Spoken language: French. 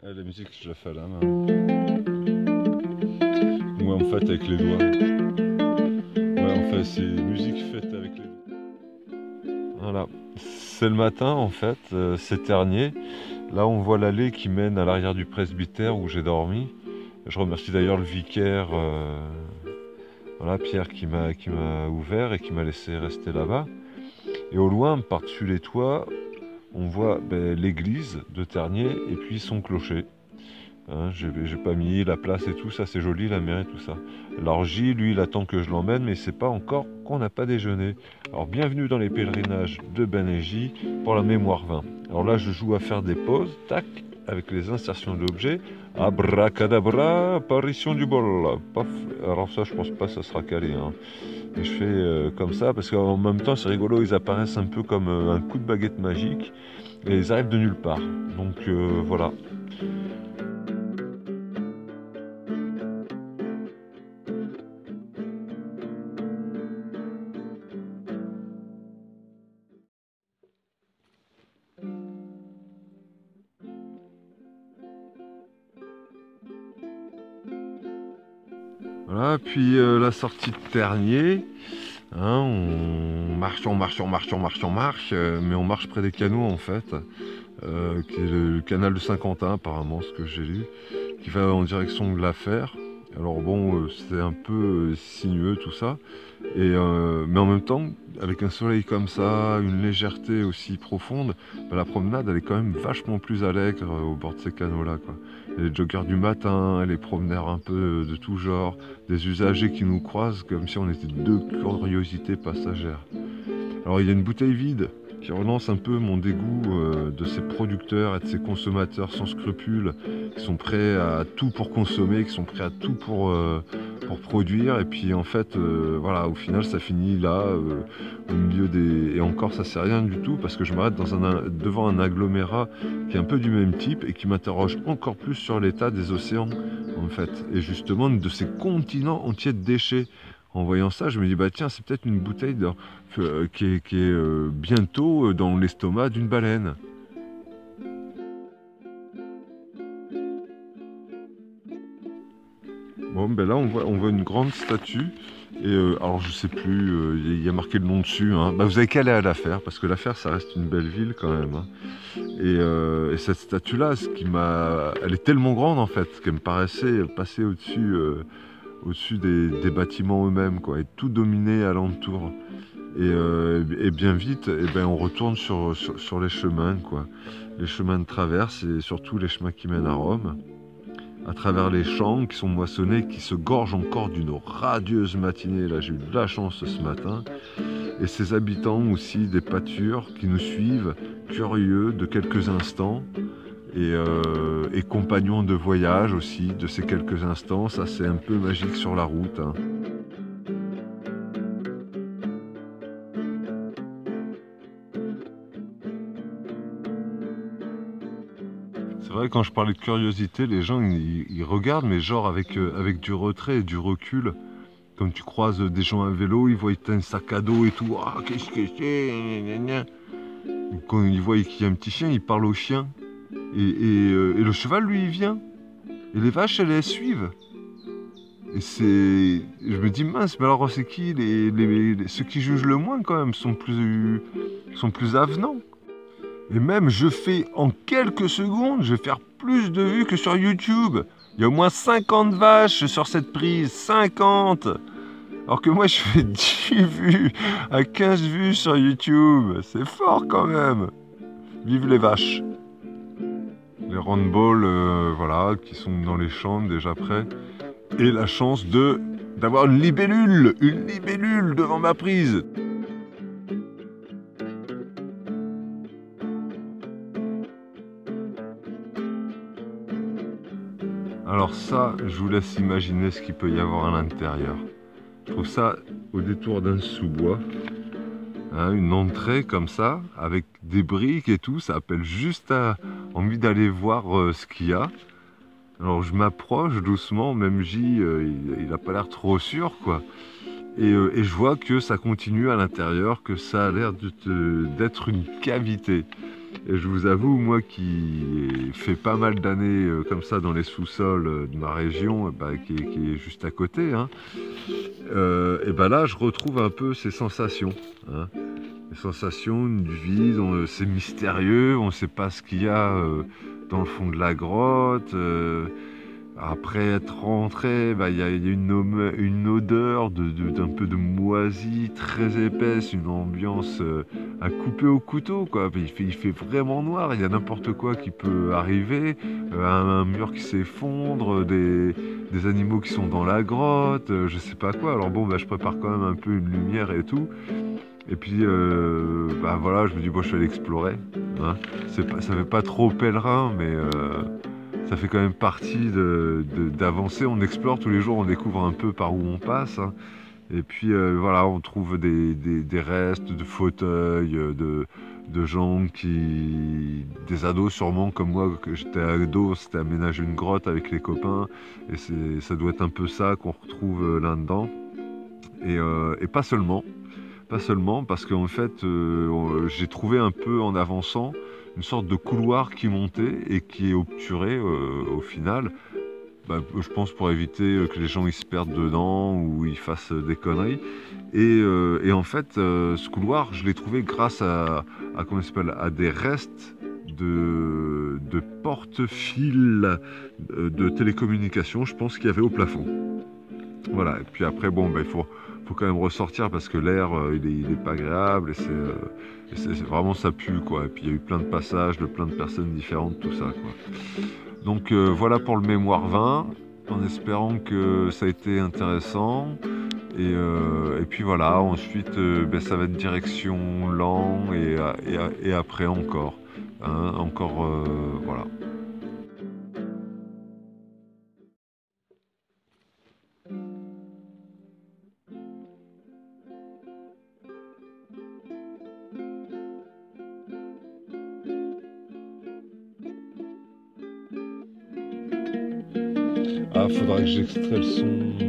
Ah, la musique, je la fais à la main. Ou en fait avec les doigts. Ouais, en fait, c'est musique faite avec les doigts. Voilà. C'est le matin, en fait, c'est ternier. Là, on voit l'allée qui mène à l'arrière du presbytère où j'ai dormi. Je remercie d'ailleurs le vicaire, voilà, Pierre, qui m'a ouvert et qui m'a laissé rester là-bas. Et au loin, par-dessus les toits, on voit l'église de Ternier et puis son clocher. Hein, j'ai pas mis la place et tout, ça c'est joli, la mairie, tout ça. Alors J, lui, il attend que je l'emmène, mais c'est pas encore qu'on n'a pas déjeuné. Alors bienvenue dans les pèlerinages de Ben et J pour la mémoire 20. Alors là, je joue à faire des pauses, tac, avec les insertions d'objets. Abracadabra, apparition du bol. Paf. Alors ça, je pense pas que ça sera calé. Hein. Et je fais comme ça, parce qu'en même temps, c'est rigolo, ils apparaissent un peu comme un coup de baguette magique, et ils arrivent de nulle part. Donc voilà. Voilà, puis la sortie de Ternier, hein, on marche, on marche, on marche, on marche, on marche, mais on marche près des canaux en fait, qui est le canal de Saint-Quentin apparemment, ce que j'ai lu, qui va en direction de la Fère. Alors bon, c'est un peu sinueux tout ça, mais en même temps, avec un soleil comme ça, une légèreté aussi profonde, la promenade elle est quand même vachement plus allègre au bord de ces canaux-là, quoi. Et les joggeurs du matin, les promeneurs un peu de tout genre, des usagers qui nous croisent comme si on était deux curiosités passagères. Alors il y a une bouteille vide qui relance un peu mon dégoût de ces producteurs et de ces consommateurs sans scrupules qui sont prêts à tout pour consommer, qui sont prêts à tout pour produire. Et puis en fait, voilà, au final ça finit là, au milieu des... Et encore ça c'est rien du tout parce que je m'arrête devant un agglomérat qui est un peu du même type et qui m'interroge encore plus sur l'état des océans en fait. Et justement de ces continents entiers de déchets. En voyant ça, je me dis, bah tiens, c'est peut-être une bouteille qui est bientôt dans l'estomac d'une baleine. Bon, ben là, on voit une grande statue. Et alors, je sais plus, il y a marqué le nom dessus. Hein. Bah, vous avez qu'à aller à l'affaire, parce que l'affaire, ça reste une belle ville quand même. Hein. Et cette statue-là, elle est tellement grande en fait, qu'elle me paraissait passer au-dessus des bâtiments eux-mêmes, quoi, et tout dominer alentour. Et bien vite, on retourne sur les chemins, quoi. Les chemins de traverse et surtout les chemins qui mènent à Rome, à travers les champs qui sont moissonnés, qui se gorgent encore d'une radieuse matinée. Là, j'ai eu de la chance ce matin. Et ces habitants aussi des pâtures qui nous suivent, curieux de quelques instants. Et compagnons de voyage aussi de ces quelques instants. Ça, c'est un peu magique sur la route. Hein. C'est vrai, quand je parlais de curiosité, les gens ils regardent, mais genre avec du retrait et du recul. Comme tu croises des gens à vélo, ils voient un sac à dos et tout. Ah, qu'est-ce que c'est? Gna, gna, gna. Quand ils voient qu'il y a un petit chien, ils parlent au chien. Et le cheval, lui, il vient. Et les vaches, elles suivent. Et c'est. Je me dis, mince, mais alors c'est qui ceux qui jugent le moins quand même sont plus avenants. Et même, je fais en quelques secondes, je vais faire plus de vues que sur YouTube. Il y a au moins 50 vaches sur cette prise, 50. Alors que moi, je fais 10 vues à 15 vues sur YouTube. C'est fort quand même. Vive les vaches. Les roundballs, voilà, qui sont dans les champs déjà prêts. Et la chance d'avoir une libellule devant ma prise. Alors ça, je vous laisse imaginer ce qu'il peut y avoir à l'intérieur. Je trouve ça au détour d'un sous-bois. Hein, une entrée comme ça, avec des briques et tout, ça appelle juste envie d'aller voir ce qu'il y a. Alors je m'approche doucement, même J, il n'a pas l'air trop sûr, quoi. Et je vois que ça continue à l'intérieur, que ça a l'air d'être une cavité. Et je vous avoue, moi qui ai fait pas mal d'années comme ça dans les sous-sols de ma région, qui est juste à côté, hein, et ben là je retrouve un peu ces sensations, hein. Les sensations du vide, c'est mystérieux, on ne sait pas ce qu'il y a dans le fond de la grotte. Après être rentré, il y a une odeur d'un peu de moisie très épaisse, une ambiance à couper au couteau, quoi. Il fait vraiment noir, il y a n'importe quoi qui peut arriver, un mur qui s'effondre, des animaux qui sont dans la grotte, je sais pas quoi. Alors bon, je prépare quand même un peu une lumière et tout. Et puis voilà, je me dis bon, je vais l'explorer, hein. Ça fait pas trop pèlerin, mais ça fait quand même partie d'avancer. On explore tous les jours, on découvre un peu par où on passe, hein. Et puis voilà, on trouve des restes de fauteuils, de gens des ados sûrement comme moi, que j'étais ado, c'était aménager une grotte avec les copains. Et ça doit être un peu ça qu'on retrouve là-dedans. Et pas seulement. Pas seulement, parce qu'en fait, j'ai trouvé un peu en avançant une sorte de couloir qui montait et qui est obturé au final. Je pense pour éviter que les gens ils se perdent dedans ou ils fassent des conneries. Et en fait, ce couloir, je l'ai trouvé grâce comment ça s'appelle, à des restes de porte-fils de télécommunications, je pense qu'il y avait au plafond. Voilà, et puis après, faut quand même ressortir parce que l'air, il est pas agréable vraiment ça pue, quoi. Et puis il y a eu plein de passages de plein de personnes différentes, tout ça, quoi. Donc voilà pour le mémoire 20, en espérant que ça a été intéressant. Et puis voilà, ensuite ça va être direction Lan et après encore, hein, encore voilà. Ah, faudra que j'extrais le son.